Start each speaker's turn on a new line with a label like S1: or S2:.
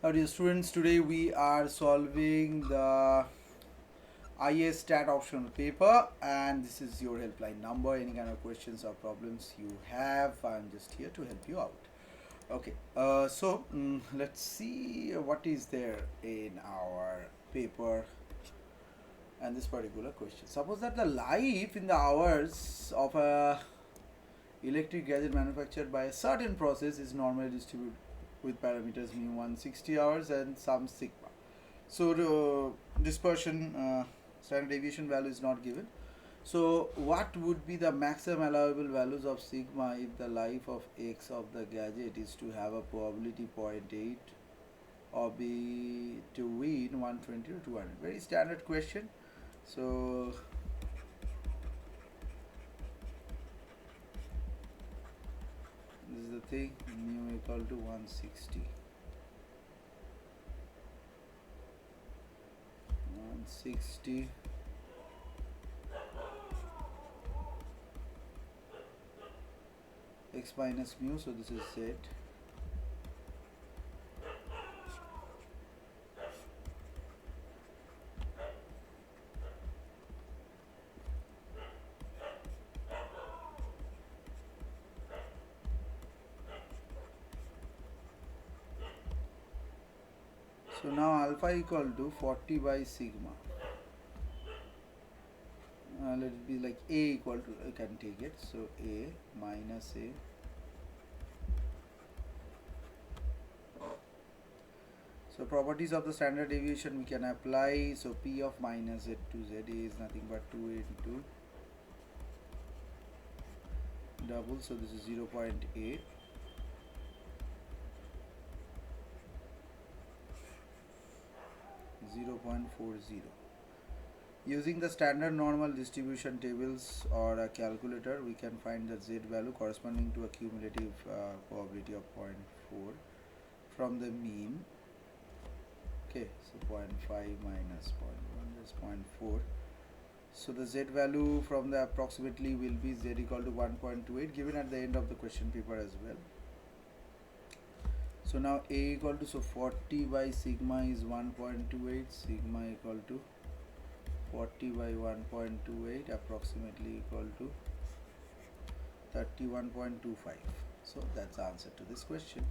S1: Dear students, today we are solving the IAS Stat Optional paper, and this is your helpline number. Any kind of questions or problems you have, I'm just here to help you out. Okay, let's see what is there in our paper and this particular question. Suppose that the life in the hours of a electric gadget manufactured by a certain process is normally distributed with parameters mu 160 hours and some sigma. So the dispersion standard deviation value is not given. So what would be the maximum allowable values of sigma if the life of x of the gadget is to have a probability 0.8 or be to win 120 or 200? Very standard question. So this is the thing, mu equal to 160. 160 x minus mu, so this is z. So now alpha equal to 40 by sigma. Let it be like a equal to, I can take it, so a minus a. So properties of the standard deviation we can apply. So p of minus z to z is nothing but 2 into double, so this is 0.8. Using the standard normal distribution tables or a calculator, we can find the z value corresponding to a cumulative probability of 0.4 from the mean. Okay, so 0.5 minus 0.1 is 0.4. So the z value from the approximately will be z equal to 1.28, given at the end of the question paper as well. So now a equal to, so 40 by sigma is 1.28, sigma equal to 40 by 1.28 approximately equal to 31.25. So that's the answer to this question.